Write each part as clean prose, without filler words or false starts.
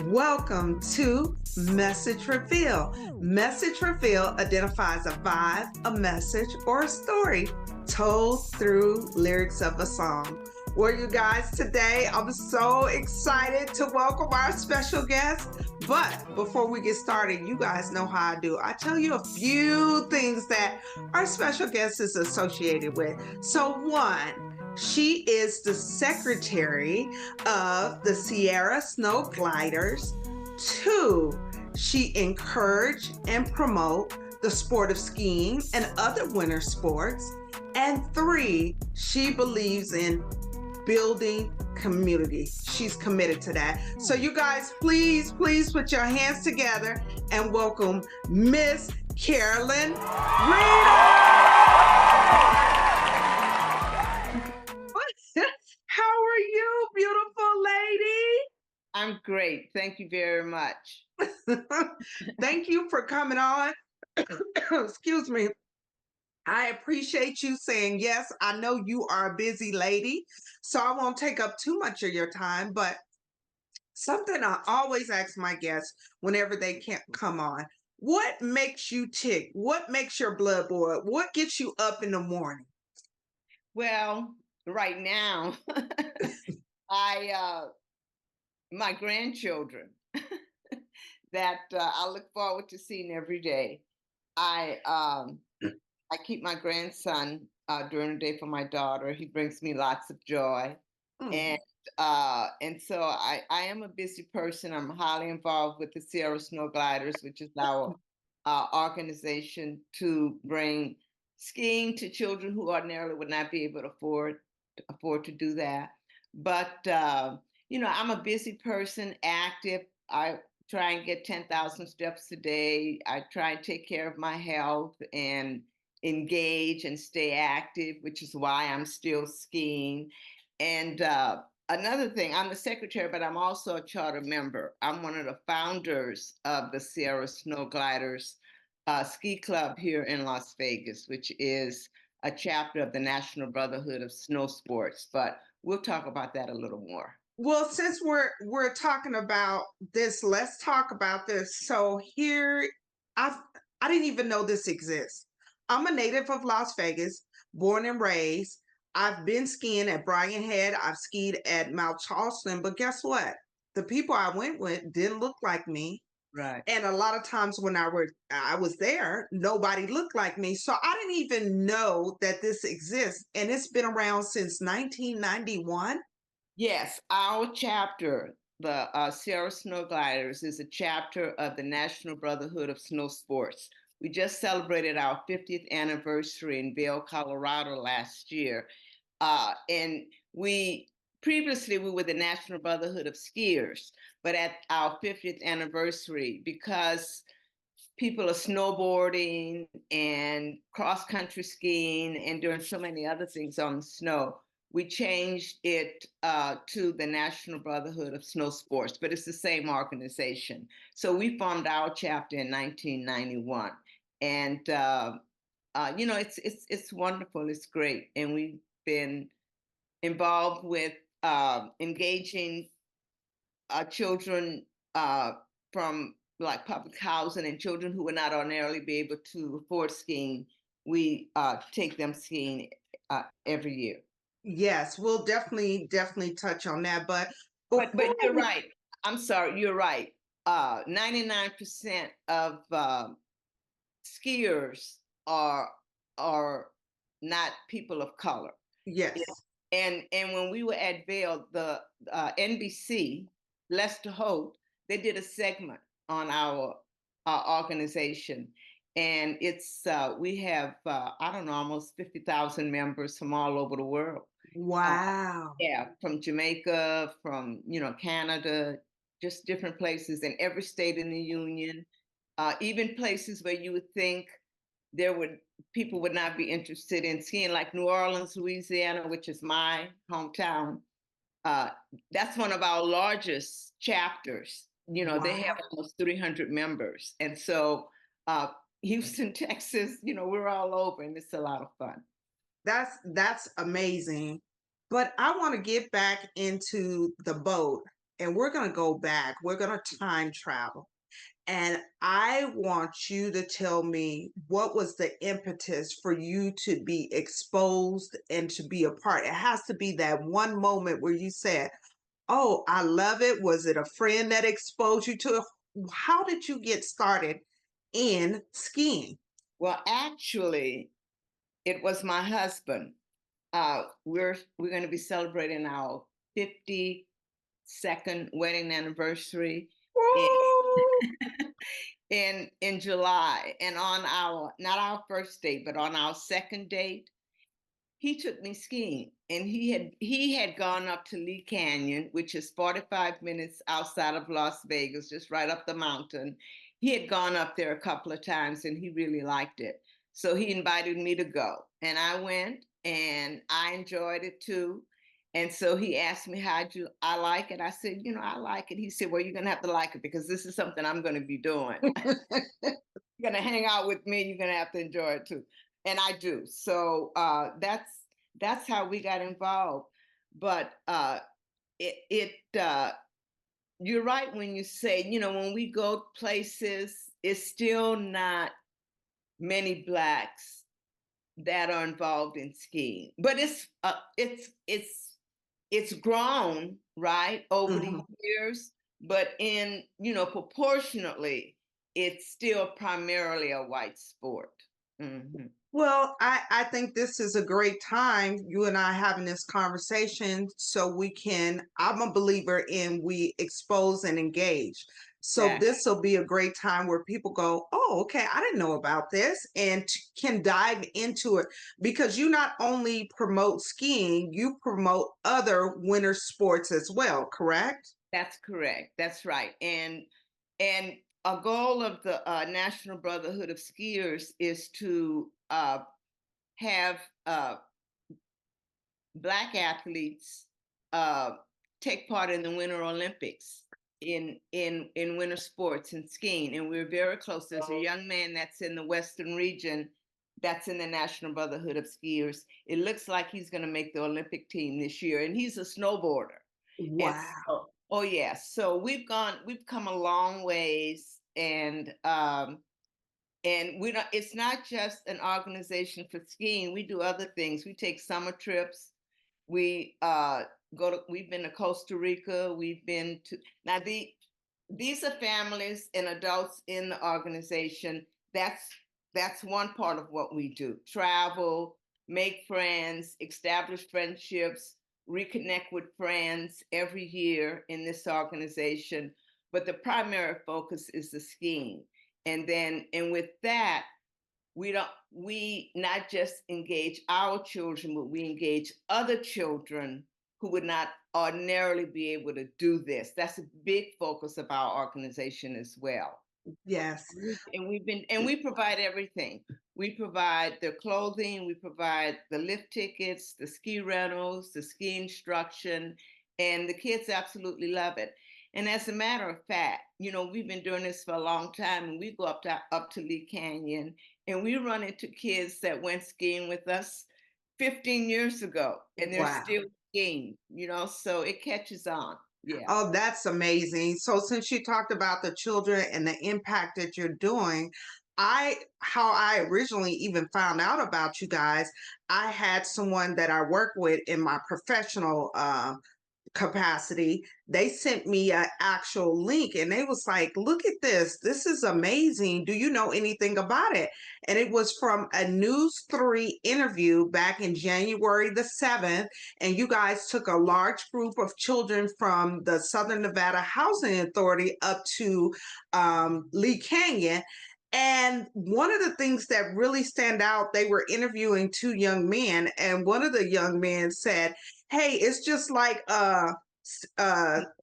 Welcome to Message Reveal. Message Reveal identifies a vibe, a message, or a story told through lyrics of a song. Well, you guys, today I'm so excited to welcome our special guest. But before we get started, you guys know how I do. I tell you a few things that our special guest is associated with. So, one, she is the secretary of the Sierra Snow Gliders. Two, she encourage and promote the sport of skiing and other winter sports. And three, she believes in building community. She's committed to that. So you guys, please put your hands together and welcome Miss Carolyn Reedom. How are you, beautiful lady? I'm great. Thank you very much. Thank you for coming on. Excuse me. I appreciate you saying yes. I know you are a busy lady, so I won't take up too much of your time, but something I always ask my guests whenever they can't come on. What makes you tick? What makes your blood boil? What gets you up in the morning? Well, right now, my grandchildren that I look forward to seeing every day. I keep my grandson during the day for my daughter. He brings me lots of joy, Mm. and so I am a busy person. I'm highly involved with the Sierra Snow Gliders, which is our organization to bring skiing to children who ordinarily would not be able to afford to do that. But I'm a busy person, active. I try and get 10,000 steps a day. I try and take care of my health and engage and stay active, which is why I'm still skiing. And another thing, I'm the secretary, but I'm also a charter member. I'm one of the founders of the Sierra Snow Gliders Ski Club here in Las Vegas, which is a chapter of the National Brotherhood of Snow Sports. But we'll talk about that a little more. Well, since we're talking about this, let's talk about this. So here, I didn't even know this exists. I'm a native of Las Vegas, born and raised. I've been skiing at Brian Head. I've skied at Mount Charleston, but guess what? The people I went with didn't look like me. Right. And a lot of times when I was there, nobody looked like me. So I didn't even know that this exists. And it's been around since 1991. Yes, our chapter, the Sierra Snow Gliders, is a chapter of the National Brotherhood of Snow Sports. We just celebrated our 50th anniversary in Vail, Colorado last year. And previously we were the National Brotherhood of Skiers, but at our 50th anniversary, because people are snowboarding and cross country skiing and doing so many other things on the snow, we changed it to the National Brotherhood of Snow Sports, but it's the same organization. So we formed our chapter in 1991, and it's wonderful. It's great, and we've been involved with engaging children from like public housing and children who would not ordinarily be able to afford skiing. We take them skiing every year. Yes, we'll definitely touch on that. But But before you're we, right. I'm sorry, you're right. 99% of skiers are not people of color. yes, Yeah. And when we were at Vail, the NBC, Lester Holt, they did a segment on our organization, and it's we have I don't know, almost 50,000 members from all over the world. Uh, wow, yeah, from Jamaica, from Canada, just different places in every state in the union, even places where you would think there would people would not be interested in skiing, like New Orleans, Louisiana, which is my hometown. Uh, that's one of our largest chapters. They have wow. almost 300 members, and so Houston, Texas, we're all over, and it's a lot of fun. That's amazing. But I want to get back into the boat and we're going to go back. We're going to time travel. And I want you to tell me what was the impetus for you to be exposed and to be a part. It has to be that one moment where you said, "Oh, I love it." Was it a friend that exposed you to it? How did you get started in skiing? Well, actually, it was my husband. We're going to be celebrating our 52nd wedding anniversary in Woo! in July. And on our, not our first date, but on our second date, he took me skiing, and he had gone up to Lee Canyon, which is 45 minutes outside of Las Vegas, just right up the mountain. He had gone up there a couple of times and he really liked it. So he invited me to go, and I went, and I enjoyed it too. And so he asked me, how'd you, I like it? I said, I like it. He said, well, you're going to have to like it, because this is something I'm going to be doing. You're going to hang out with me. You're going to have to enjoy it too. And I do. So that's how we got involved. But you're right when you say, when we go places, it's still not many Blacks that are involved in skiing. But it's grown, right, over the Mhm. years. But in, proportionately, it's still primarily a white sport. Hmm. Well, I think this is a great time, you and I having this conversation so we can, I'm a believer in we expose and engage. So Exactly. this will be a great time where people go, oh, okay, I didn't know about this, and can dive into it, because you not only promote skiing, you promote other winter sports as well, correct? That's correct. That's right. And a goal of the National Brotherhood of Skiers is to have Black athletes uh, take part in the Winter Olympics in winter sports and skiing. And we're very close. There's a young man that's in the Western region that's in the National Brotherhood of Skiers. It looks like he's going to make the Olympic team this year, and he's a snowboarder. And Wow. so, oh yeah, so we've come a long ways, and we don't. It's not just an organization for skiing. We do other things. We take summer trips. We We've been to Costa Rica. We've been to now these are families and adults in the organization. That's one part of what we do: travel, make friends, establish friendships, reconnect with friends every year in this organization. But the primary focus is the skiing. And with that, we not just engage our children, but we engage other children who would not ordinarily be able to do this. That's a big focus of our organization as well. Yes. And we provide everything. We provide the clothing, we provide the lift tickets, the ski rentals, the ski instruction, and the kids absolutely love it. And as a matter of fact, we've been doing this for a long time, and we go up to Lee Canyon, and we run into kids that went skiing with us 15 years ago, and they're Wow. still skiing, so it catches on. Yeah. Oh, that's amazing. So since you talked about the children and the impact that you're doing, how I originally even found out about you guys, I had someone that I work with in my professional capacity. They sent me an actual link, and they was like, look at this, this is amazing, do you know anything about it? And it was from a News 3 interview back in January the 7th, and you guys took a large group of children from the Southern Nevada Housing Authority up to Lee Canyon. And one of the things that really stand out, they were interviewing two young men, and one of the young men said, hey, it's just like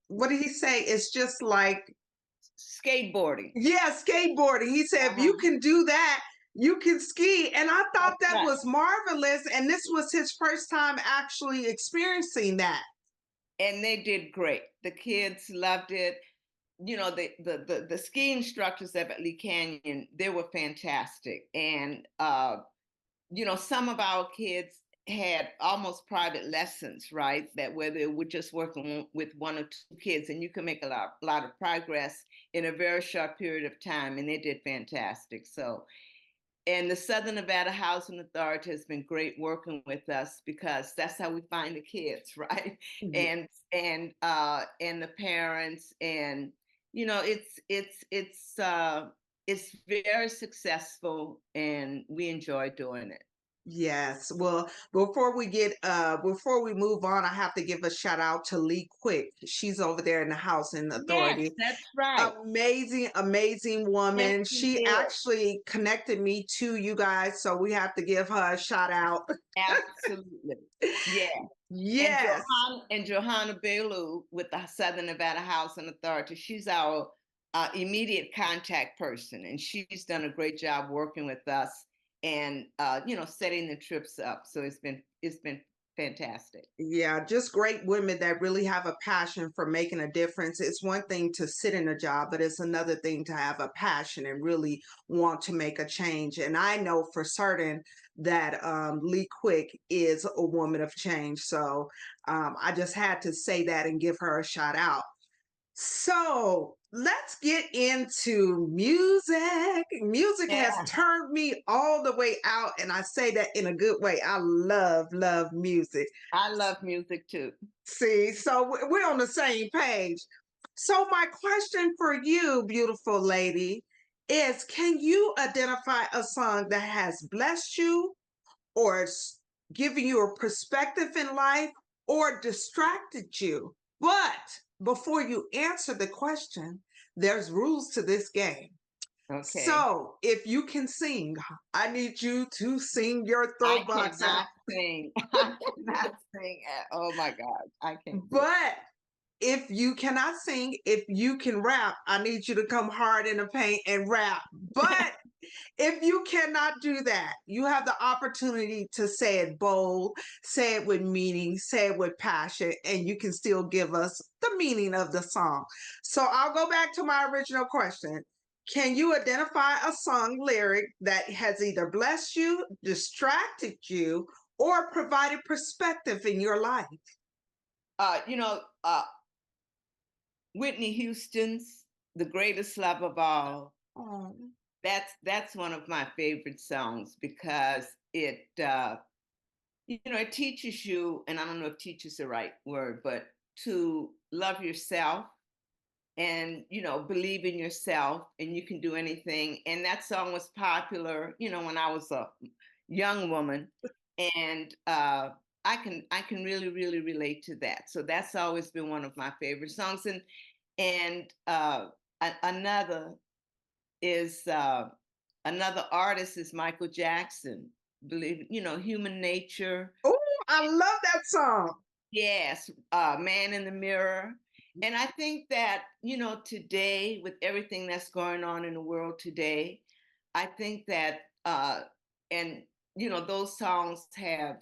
what did he say? It's just like, Skateboarding. yeah, skateboarding. He said, if you Uh-huh. can do that, you can ski. And I thought That's that right. was marvelous. And this was his first time actually experiencing that. And they did great. The kids loved it. The ski instructors at Lee Canyon, they were fantastic. And some of our kids had almost private lessons, right? That where they were just working with one or two kids, and you can make a lot of progress in a very short period of time, and they did fantastic. So, and the Southern Nevada Housing Authority has been great working with us because that's how we find the kids, right? Ye- And the parents, and it's very successful, and we enjoy doing it. Yes. Well, before we move on, I have to give a shout out to Lee Quick. She's over there in the Housing Yes, Authority. that's right. Amazing, amazing Yes, woman. we She did. actually connected me to you guys, so we have to give her a shout out. Absolutely. Yeah. And Yes. Johanna Belu with the Southern Nevada Housing Authority, she's our immediate contact person, and she's done a great job working with us and setting the trips up. So it's been fantastic. Yeah, just great women that really have a passion for making a difference. It's one thing to sit in a job, but it's another thing to have a passion and really want to make a change. And I know for certain that Lee Quick is a woman of change. So I just had to say that and give her a shout out. So let's get into music. Music has Yeah, turned me all the way out, and I say that in a good way. I love, love music. I love music too. See, so we're on the same page. So, my question for you, beautiful lady, is can you identify a song that has blessed you or given you a perspective in life or distracted you? But before you answer the question, there's rules to this game. Okay. So, if you can sing, I need you to sing your I throwbox out. cannot sing. I cannot sing. Oh my God. I can't do it. But if you cannot sing, if you can rap, I need you to come hard in the paint and rap. But if you cannot do that, you have the opportunity to say it bold, say it with meaning, say it with passion, and you can still give us the meaning of the song. So I'll go back to my original question. Can you identify a song lyric that has either blessed you, distracted you, or provided perspective in your life? Uh, you know, uh, Whitney Houston's "The Greatest Love of All." Oh, That's one of my favorite songs because it teaches you, and I don't know if "teach" is the right word, but to love yourself and believe in yourself, and you can do anything. And that song was popular, when I was a young woman, and I can really really relate to that. So that's always been one of my favorite songs. And another is another artist is Michael Jackson. Believe Human Nature. oh, I love that song. Yes, Man in the Mirror. And I think that, today, with everything that's going on in the world today, I think that, and, those songs have,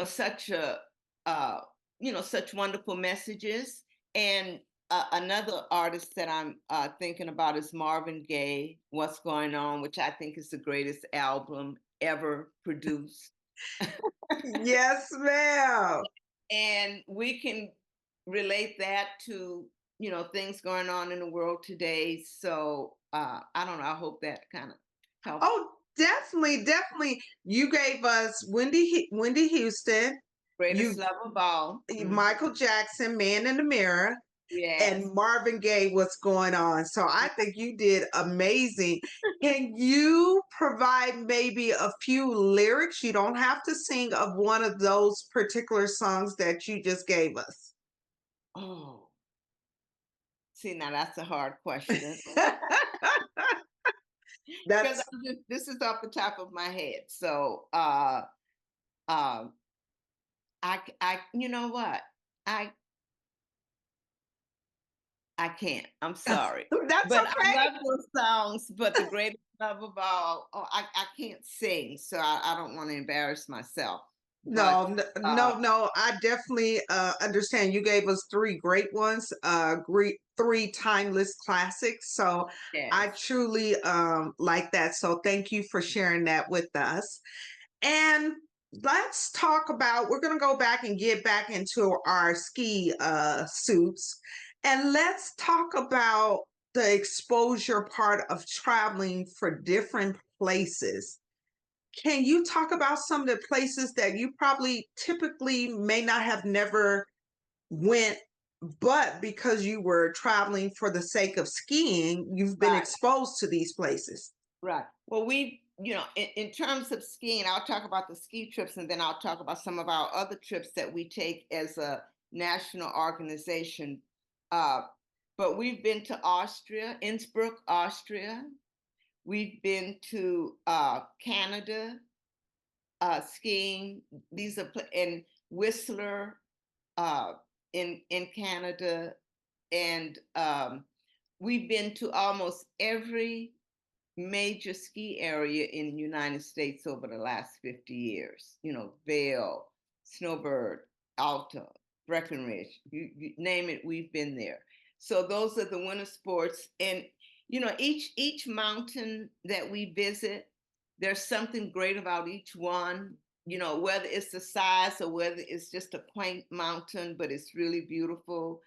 such uh, such wonderful messages. And another artist that I'm thinking about is Marvin Gaye, What's Going On, which I think is the greatest album ever produced. Yes, ma'am. And we can relate that to things going on in the world today. So I don't know, I hope that kind of helps. Oh, definitely, definitely. You gave us Wendy Houston, Greatest you love of all. Michael Jackson, Man in the Mirror, Yes. and Marvin Gaye, What's Going On. So I think you did amazing. Can you provide maybe a few lyrics? You don't have to sing of one of those particular songs that you just gave us. Oh, see, now that's a hard question because That's this is off the top of my head. So uh, you know what? I I can't. I'm sorry. that's But I okay. love those songs. But the greatest love of all, oh, I can't sing, so I don't want to embarrass myself. But No. I definitely understand. You gave us three great ones, three timeless classics. So I yes, truly like that. So thank you for sharing that with us. And let's talk about, we're going to go back and get back into our ski suits, and let's talk about the exposure part of traveling for different places. Can you talk about some of the places that you probably typically may not have never went, but because you were traveling for the sake of skiing, you've been Right. exposed to these places? Right. Well, in terms of skiing, I'll talk about the ski trips and then I'll talk about some of our other trips that we take as a national organization. Uh, but we've been to Austria, Innsbruck, Austria. We've been to Canada skiing. In Whistler in Canada. And we've been to almost every major ski area in the United States over the last 50 years. Vail, Snowbird, Alta, Breckenridge, you name it, we've been there. So those are the winter sports. And each mountain that we visit, there's something great about each one. Whether it's the size or whether it's just a quaint mountain, but it's really beautiful.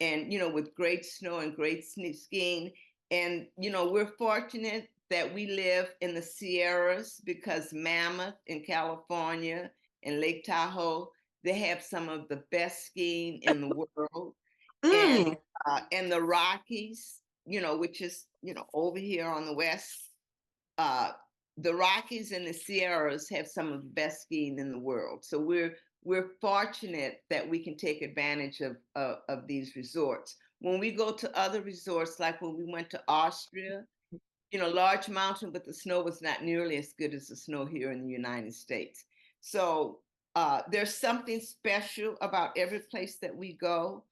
And with great snow and great skiing. And we're fortunate that we live in the Sierras, because Mammoth in California and Lake Tahoe, they have some of the best skiing in the world. And Mm. and the Rockies, which is over here on the west, uh, the Rockies and the Sierras have some of the best skiing in the world. So we're fortunate that we can take advantage of these resorts. When we go to other resorts, like when we went to Austria, large mountain, but the snow was not nearly as good as the snow here in the United States. So there's something special about every place that we go.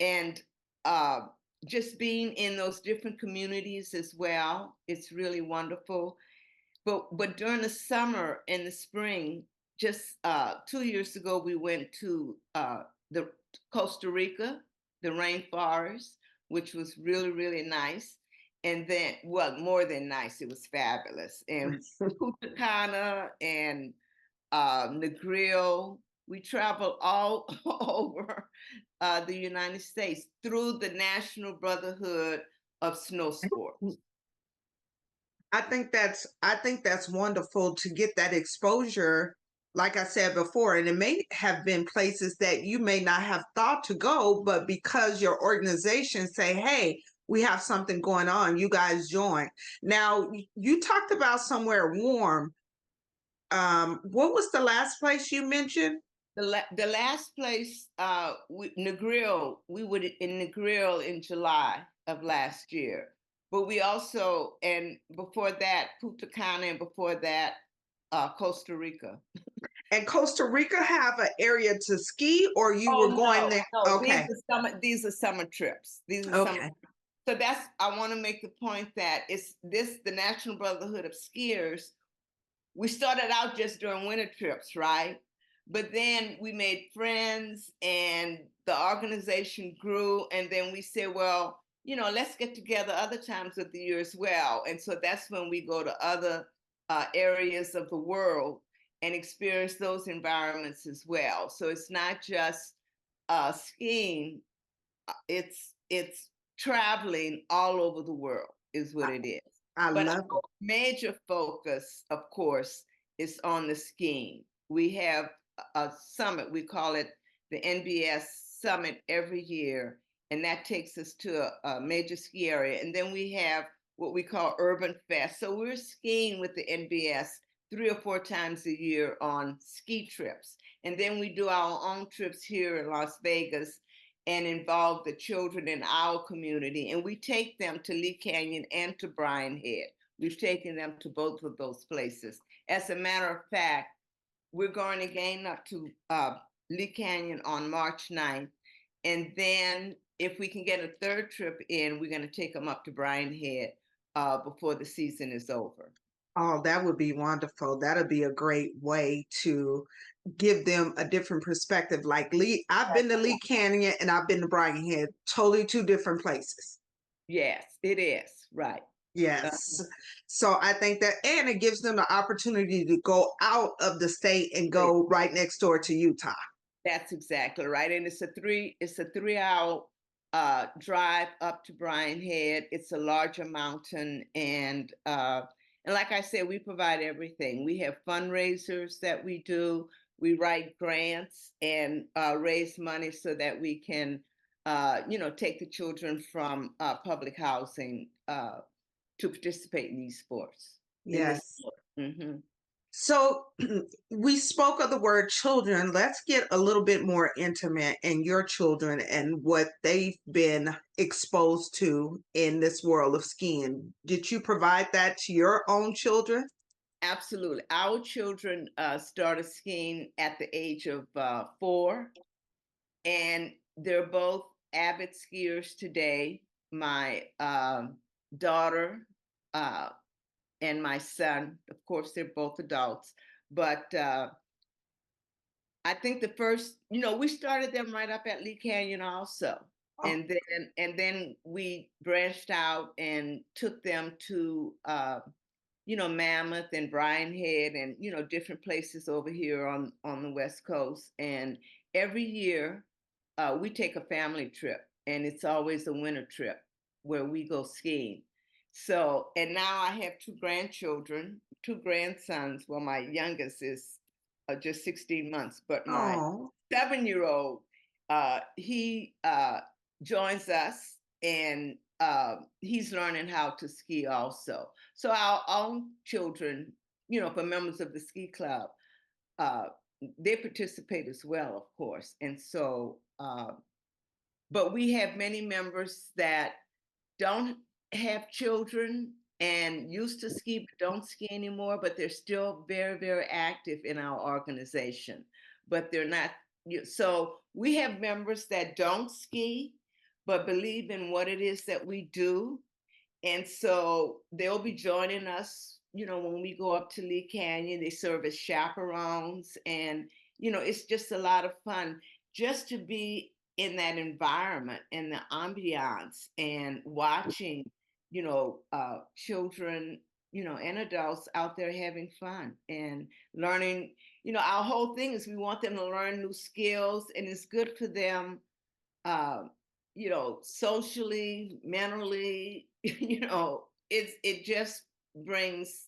And uh, just being in those different communities as well, it's really wonderful. But during the summer and the spring, just 2 years ago, we went to the Costa Rica, the rainforest, which was really, really nice. And then, well, more than nice, it was fabulous. And Punta Cana and Negril. We traveled all over the United States through the National Brotherhood of Snow Sports. I think that's wonderful to get that exposure, like I said before, and it may have been places that you may not have thought to go, but because your organization say, "Hey, we have something going on, you guys join." Now, you talked about somewhere warm. What was the last place you mentioned? The last place, Negril, we were in Negril in July of last year. But we also, and before that, Punta Cana, and before that, Costa Rica. And Costa Rica have an area to ski, or you were Oh going no, there? no, Okay, these are summer trips. These are summer. okay. So I want to make the point that the National Brotherhood of Skiers. We started out just during winter trips, right? But then we made friends and the organization grew. And then we said, well, let's get together other times of the year as well. And so that's when we go to other areas of the world and experience those environments as well. So it's not just skiing, it's traveling all over the world is what I, it is. I But love our it. major focus, of course, is on the skiing. We have a summit, we call it the NBS Summit every year, and that takes us to a major ski area. And then we have what we call Urban Fest. So we're skiing with the NBS 3 or 4 times a year on ski trips. And then we do our own trips here in Las Vegas and involve the children in our community. And we take them to Lee Canyon and to Brian Head. We've taken them to both of those places. As a matter of fact, we're going again up to Lee Canyon on March 9th. And then if we can get a third trip in, we're going to take them up to Brian Head before the season is over. Oh, that would be wonderful. That'd be a great way to give them a different perspective. Like Lee, I've been to Lee Canyon and I've been to Brian Head, totally two different places. Yes, it is. Right. Yes. So I think that, and it gives them the opportunity to go out of the state and go right next door to Utah. That's exactly right. And it's a 3 hour drive up to Bryan Head. It's a larger mountain, and like I said, we provide everything. We have fundraisers that we do. We write grants and raise money so that we can take the children from public housing to participate in these sports, in this Yes. sport. Hmm. So we spoke of the word children. Let's get a little bit more intimate in your children and what they've been exposed to in this world of skiing. Did you provide that to your own children? Absolutely. Our children started skiing at the age of 4, and they're both avid skiers today. My daughter uh, and my son, of course, they're both adults, but I think the first, we started them right up at Lee Canyon also. Oh, And then we branched out and took them to Mammoth and Bryan Head and different places over here on the West Coast. And every year we take a family trip, and it's always a winter trip where we go skiing. So, and now I have two grandchildren, two grandsons. Well, my youngest is just 16 months, but my oh, 7-year old, he joins us, and he's learning how to ski also. So our own children, for members of the ski club, uh, they participate as well, of course. And so, but we have many members that don't have children and used to ski but don't ski anymore, but they're still very, very active in our organization. But they're not. So we have members that don't ski but believe in what it is that we do, and so they'll be joining us, when we go up to Lee Canyon. They serve as chaperones. And, it's just a lot of fun just to be in that environment and the ambiance and watching, children, and adults out there having fun and learning. Our whole thing is we want them to learn new skills, and it's good for them uh, socially, mentally. It just brings,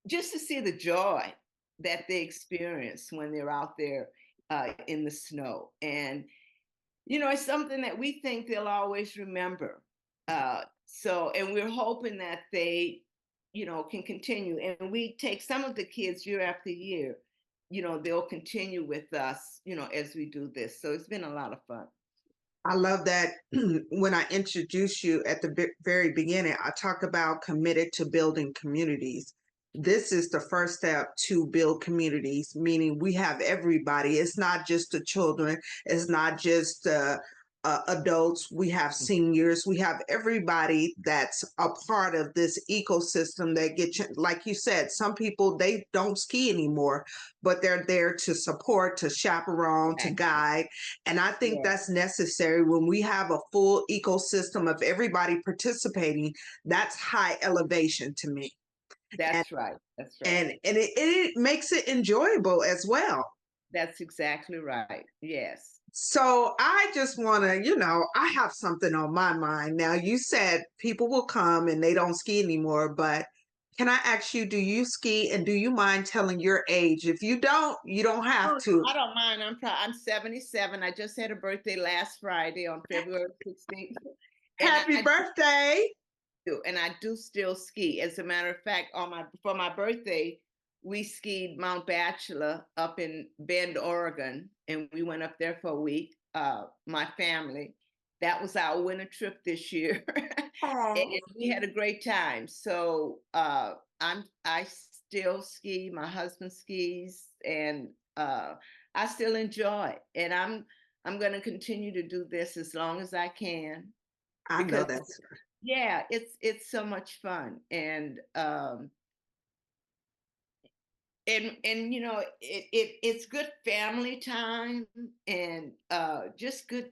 just to see the joy that they experience when they're out there in the snow. And, it's something that we think they'll always remember. So, and we're hoping that they, can continue. And we take some of the kids year after year, they'll continue with us, as we do this. So it's been a lot of fun. I love that when I introduced you at the very beginning, I talked about committed to building communities. This is the first step to build communities, meaning we have everybody. It's not just the children, it's not just adults. We have seniors, we have everybody that's a part of this ecosystem that get you, like you said, some people they don't ski anymore, but they're there to support, to chaperone, to Exactly. guide. And I think Yeah, that's necessary when we have a full ecosystem of everybody participating. That's high elevation to me. And that's right. That's right. it makes it enjoyable as well. That's exactly right. Yes. So I just want to, I have something on my mind. Now, you said people will come and they don't ski anymore, but can I ask you, do you ski and do you mind telling your age? If you don't, you don't have Oh, no, to. I don't mind. I'm 77. I just had a birthday last Friday on February 16th. And Happy birthday. I do still ski. As a matter of fact, for my birthday, we skied Mount Bachelor up in Bend, Oregon, and we went up there for a week. My family. That was our winter trip this year, and Oh, we had a great time. So I still ski. My husband skis, and I still enjoy. And I'm going to continue to do this as long as I can, I know because that's yeah, it's so much fun. And it's good family time, and just good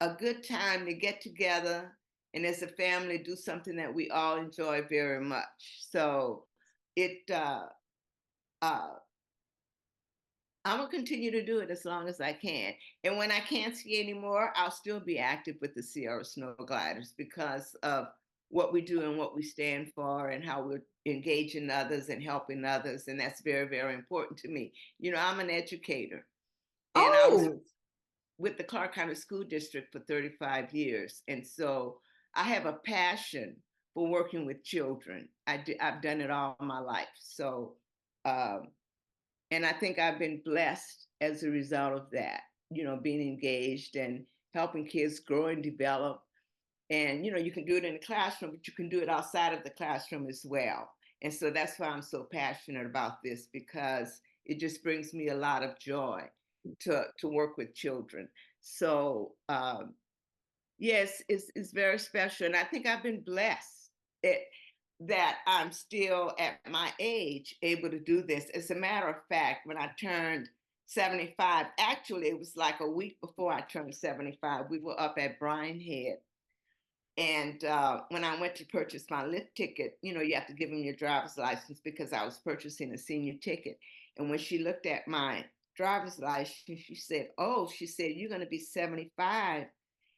a good time to get together and as a family do something that we all enjoy very much. So it I'm gonna continue to do it as long as I can. And when I can't ski anymore, I'll still be active with the Sierra Snow Gliders because of what we do and what we stand for and how we're engaging others and helping others. And that's very, very important to me. You know, I'm an educator and I was Oh, with the Clark County School District for 35 years. And so I have a passion for working with children. I've done it all my life. So, um, and I think I've been blessed as a result of that, you know, being engaged and helping kids grow and develop. And, you know, you can do it in the classroom, but you can do it outside of the classroom as well. And so that's why I'm so passionate about this, because it just brings me a lot of joy to work with children. So, yes, it's very special. And I think I've been blessed that I'm still at my age able to do this. As a matter of fact, when I turned 75, actually, it was like a week before I turned 75, we were up at Bryan Head. And when I went to purchase my lift ticket, you know, you have to give them your driver's license because I was purchasing a senior ticket. And when she looked at my driver's license, she said, "Oh," she said, "you're going to be 75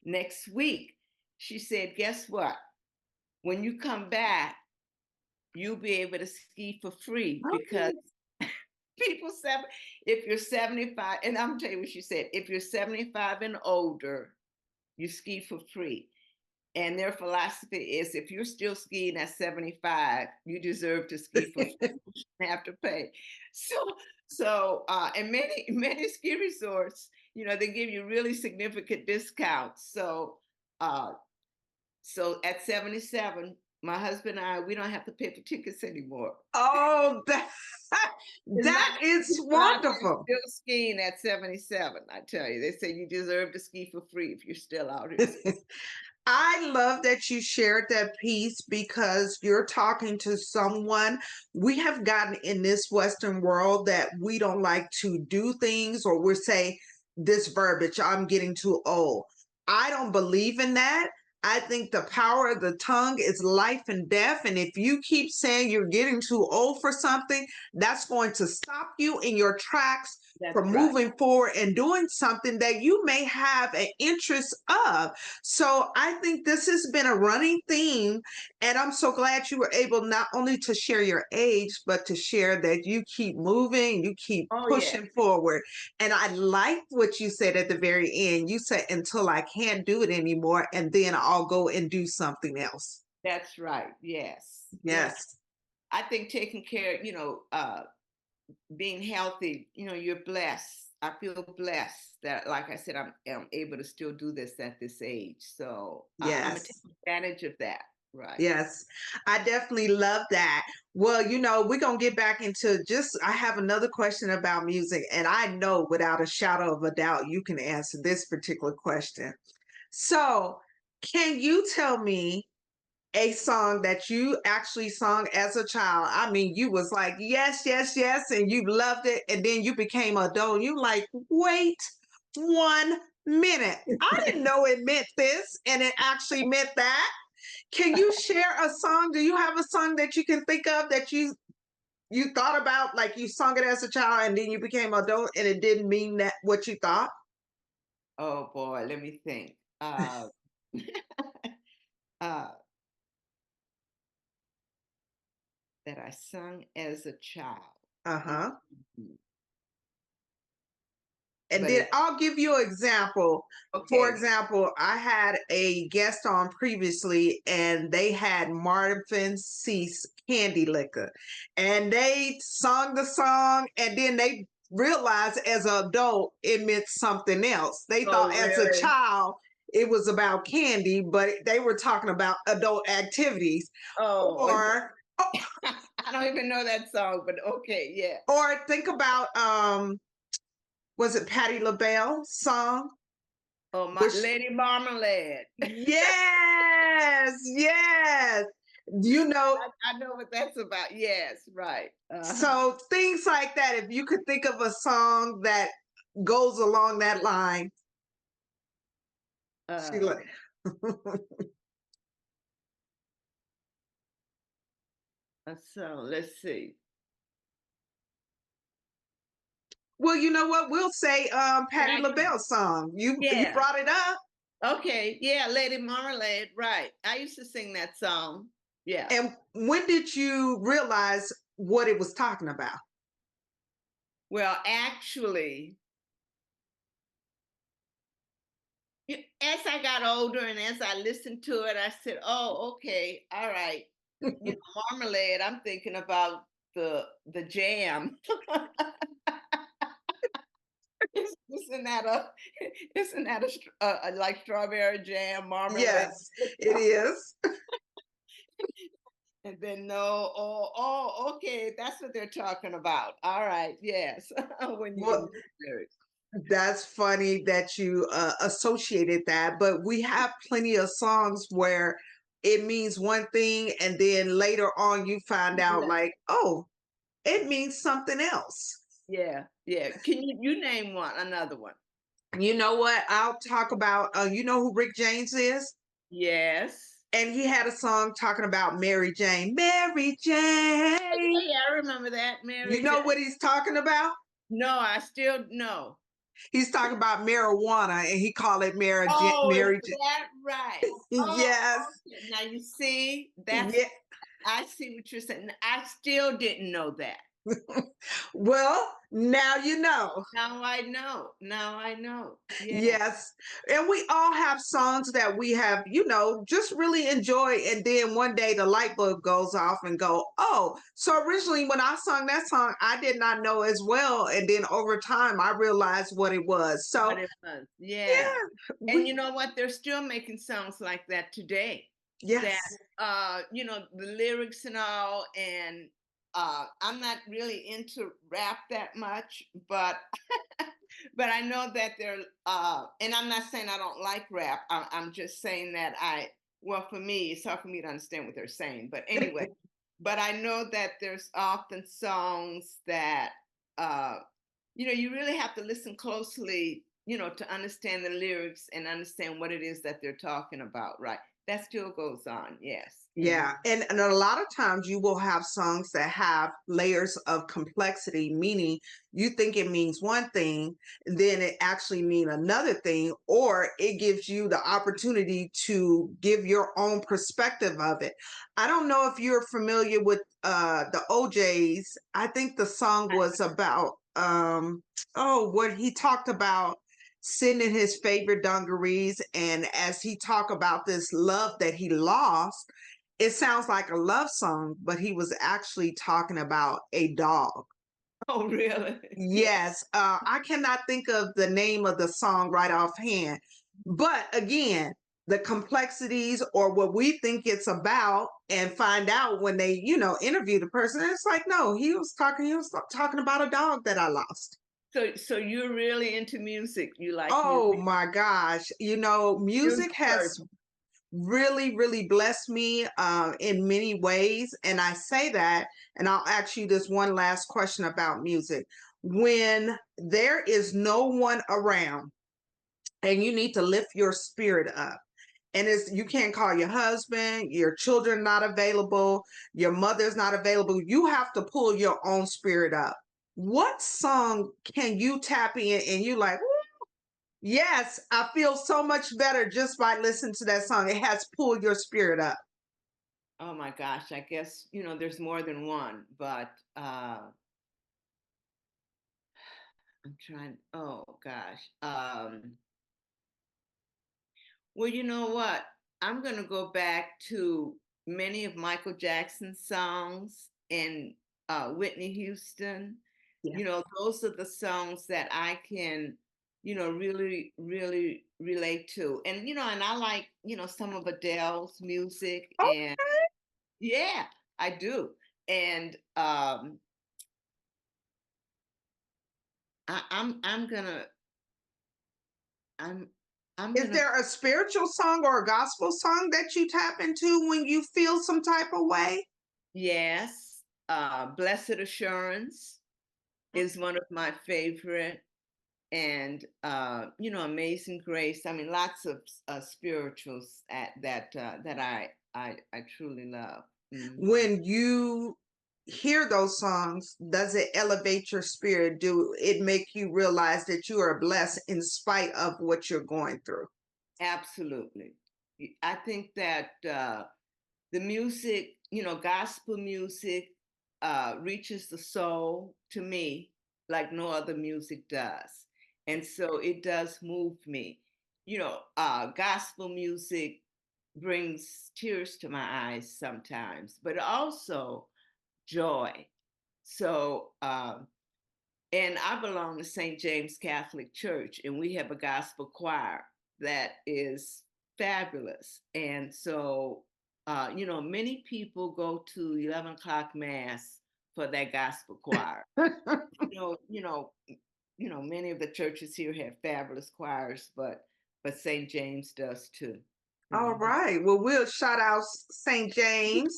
next week." She said, "Guess what? When you come back, you'll be able to ski for free because okay. people seven if you're 75, and I'm telling you what she said, if you're 75 and older, you ski for free. And their philosophy is if you're still skiing at 75, you deserve to ski for free. You shouldn't have to pay. And many ski resorts, you know, they give you really significant discounts. Uh, so at 77, my husband and I, we don't have to pay for tickets anymore. Oh, that, It's not that many is people out there wonderful. still skiing at 77. I tell you, they say you deserve to ski for free if you're still out here skiing. I love that you shared that piece because you're talking to someone. We have gotten in this Western world that we don't like to do things, or we say this verbiage, I'm getting too old. I don't believe in that. I think the power of the tongue is life and death. And if you keep saying you're getting too old for something, that's going to stop you in your tracks from That's right. moving forward and doing something that you may have an interest of. So I think this has been a running theme, and I'm so glad you were able not only to share your age, but to share that you keep moving, you keep Oh, yeah, pushing forward. And I liked what you said at the very end. You said, until I can't do it anymore, and then I'll go and do something else. that's right. Yes. Yes. Yes. I think taking care, you know, being healthy, you know, you're blessed. I feel blessed that, like I said, I'm able to still do this at this age. So I'm going to take Yes. advantage of that. Right. Yes, I definitely love that. Well, we're going to get back into I have another question about music, and I know without a shadow of a doubt you can answer this particular question. So, can you tell me a song that you actually sung as a child? I mean, you was like, yes, yes, yes, and you loved it, and then you became adult. You like, wait 1 minute. I didn't know it meant this, and it actually meant that. Can you share a song? Do you have a song that you can think of that you thought about, like you sung it as a child and then you became adult and it didn't mean that what you thought? Oh boy, let me think. Uh, that I sung as a child. Uh-huh. Mhm. And But then it's I'll give you an example. For okay. example, I had a guest on previously and they had Marvin Cease Candy Liquor. And they sung the song and then they realized as an adult it meant something else. They Oh, thought as a really? child it was about candy, but they were talking about adult activities. Oh, Or I don't even know that song, but okay, yeah. or think about was it Patti LaBelle song? Oh, my Which Lady Marmalade. yes, yes. You know, I know what that's about. Yes, right. so things like that. If you could think of a song that goes along that line, she Uh, like, So let's see. Well, you know what? We'll say Patti Yeah, LaBelle's song. You yeah. brought it up. Okay. Yeah, Lady Marmalade. Right. I used to sing that song. Yeah. And when did you realize what it was talking about? Well, actually, as I got older and as I listened to it, I said, "Oh, okay, all right." You know, marmalade. I'm thinking about the jam. Isn't that a isn't that like strawberry jam marmalade? Yes, it is. And then no, okay, that's what they're talking about. All right, yes. When you Well, use lyrics. that's funny that you associated that, but we have plenty of songs where it means one thing, and then later on you find out, like, oh, it means something else. Yeah, yeah. Can you name another one? You know what? I'll talk about, you know who Rick James is? Yes. And he had a song talking about Mary Jane. Mary Yeah, Jane. yeah, I remember that, You Mary J. know what he's talking about? No, I still no. He's talking about marijuana, and he called it Oh, is Mary that right? Oh, Yes. okay. Now you see, that's Yeah. I see what you're saying. I still didn't know that. Well, now you know. Now I know. Now I know. Yeah. Yes. And we all have songs that we have, just really enjoy. And then one day the light bulb goes off and go, oh, so originally when I sung that song, I did not know as well. And then over time I realized what it was. So What it was. Yeah. yeah, And you know what? They're still making songs like that today. That yes. the lyrics and all, and I'm not really into rap that much, but but I know that they're and I'm not saying I don't like rap. I'm just saying that well, for me, it's hard for me to understand what they're saying. But anyway, but I know that there's often songs that uh you really have to listen closely, to understand the lyrics and understand what it is that they're talking about, right? That still goes on, yes. Mhm. Yeah, and a lot of times you will have songs that have layers of complexity, meaning you think it means one thing, then it actually mean another thing, or it gives you the opportunity to give your own perspective of it. I don't know if you're familiar with the OJs. I think the song was about what he talked about sitting in his favorite dungarees, and as he talked about this love that he lost, it sounds like a love song, but he was actually talking about a dog. Oh, really? Yes, I cannot think of the name of the song right offhand. But again, the complexities or what we think it's about, and find out when they, interview the person, it's like, no, he was talking about a dog that I lost. So you're really into music. You like Oh music. my gosh. Music Music has person. really, really blessed me in many ways. And I say that, and I'll ask you this one last question about music. When there is no one around and you need to lift your spirit up, and you can't call your husband, your children not available, your mother's not available, you have to pull your own spirit up. What song can you tap in and you like, yes, I feel so much better just by listening to that song. It has pulled your spirit up. Oh my gosh, I guess, there's more than one, but I'm trying, oh gosh. Well, you know what? I'm going to go back to many of Michael Jackson's songs and Whitney Houston. Yeah. Those are the songs that I can, really, really relate to. And I like, some of Adele's music. Oh, And yeah, I do. And I'm gonna, I'm, I'm is gonna, there a spiritual song or a gospel song that you tap into when you feel some type of way? yes, Blessed Assurance is one of my favorite, and Amazing Grace. I mean, lots of spirituals that I truly love. Mhm. When you hear those songs, does it elevate your spirit? Do it make you realize that you are blessed in spite of what you're going through? Absolutely. I think that the music, gospel music, reaches the soul to me like no other music does. And so it does move me. Gospel music brings tears to my eyes sometimes, but also joy. So, and I belong to St. James Catholic Church, and we have a gospel choir that is fabulous. And so, many people go to 11 o'clock mass for that gospel choir. You know, you know, many of the churches here have fabulous choirs, but St. James does too. All Mhm. right. Well, we'll shout out St. James.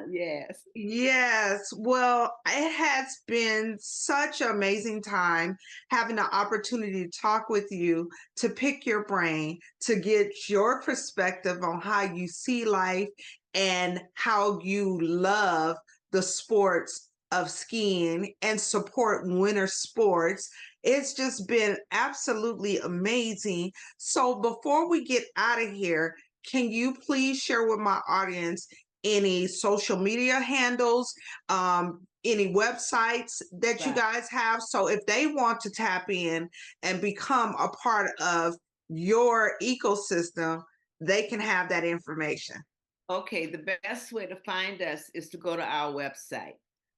Yes. Yes. Well, it has been such an amazing time having the opportunity to talk with you, to pick your brain, to get your perspective on how you see life and how you love the sports of skiing and support winter sports. It's just been absolutely amazing. So before we get out of here, can you please share with my audience any social media handles, any websites that you Right. guys have? So if they want to tap in and become a part of your ecosystem, they can have that information. Okay, the best way to find us is to go to our website,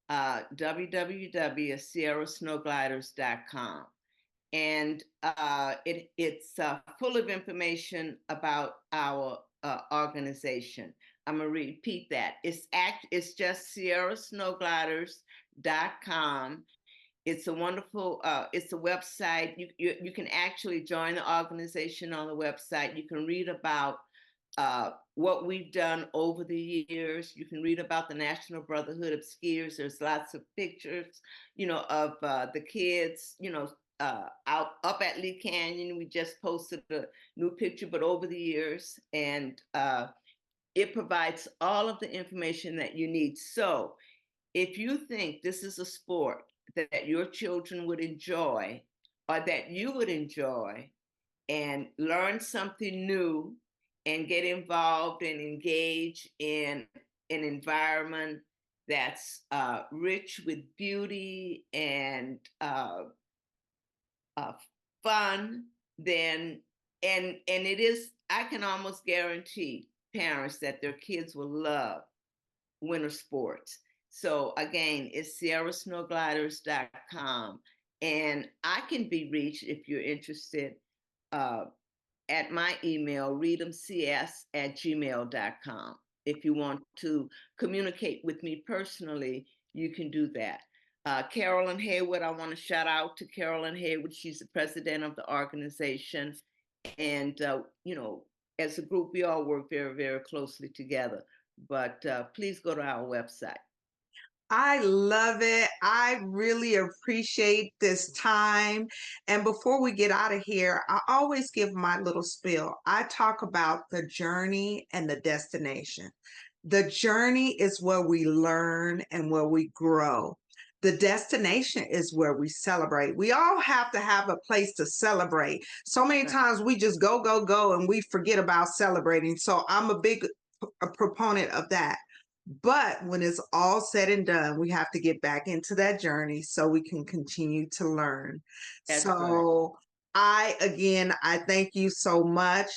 www.sierrasnowgliders.com. And it's full of information about our organization. I'm gonna repeat that. It's just sierrasnowgliders.com. It's a wonderful. It's a website. You can actually join the organization on the website. You can read about what we've done over the years. You can read about the National Brotherhood of Skiers. There's lots of pictures, of the kids, out up at Lee Canyon. We just posted a new picture, but over the years, and it provides all of the information that you need. So if you think this is a sport that your children would enjoy or that you would enjoy and learn something new and get involved and engage in an environment that's rich with beauty and uh, fun, then and it is, I can almost guarantee parents that their kids will love winter sports. So again, it's sierrasnowgliders.com. And I can be reached if you're interested uh, at my email, reedomcs@gmail.com. If you want to communicate with me personally, you can do that. Carolyn Haywood, I want to shout out to Carolyn Haywood. She's the president of the organization. And, as a group, we all work very, very closely together. But please go to our website. I love it. I really appreciate this time. And before we get out of here, I always give my little spiel. I talk about the journey and the destination. The journey is where we learn and where we grow. The destination is where we celebrate. We all have to have a place to celebrate. So many Right. times we just go, go, go, and we forget about celebrating. So I'm a big a proponent of that. But when it's all said and done, we have to get back into that journey so we can continue to learn. That's right. So I thank you so much.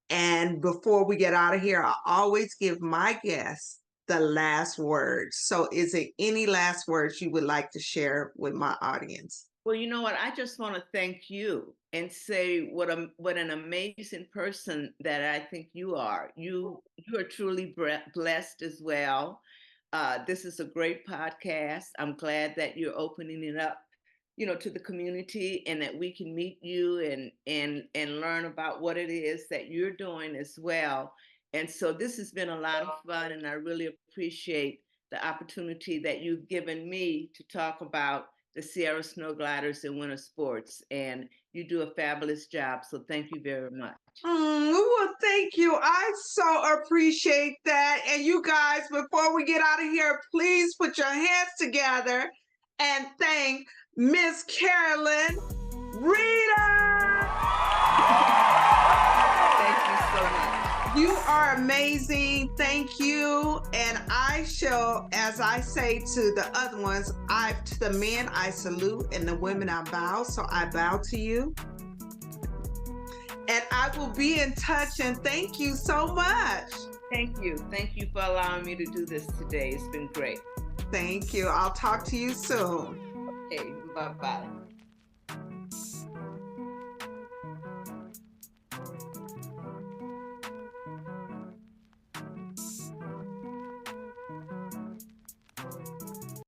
And before we get out of here, I always give my guests the last word. So is there any last words you would like to share with my audience? Well, you know what? I just want to thank you and say what an amazing person that I think you are. You are truly blessed as well. This is a great podcast. I'm glad that you're opening it up, to the community, and that we can meet you and learn about what it is that you're doing as well. And so this has been a lot of fun, and I really appreciate the opportunity that you've given me to talk about the Sierra Snow Gliders and winter sports. And you do a fabulous job. So thank you very much. Well, thank you. I so appreciate that. And you guys, before we get out of here, please put your hands together and thank Miss Carolyn Reedom. Thank you so much. You are amazing. Thank you. And I shall, as I say to the other ones, to the men I salute and the women I bow. So I bow to you. And I will be in touch. And thank you so much. Thank you. Thank you for allowing me to do this today. It's been great. Thank you. I'll talk to you soon. Okay, bye-bye.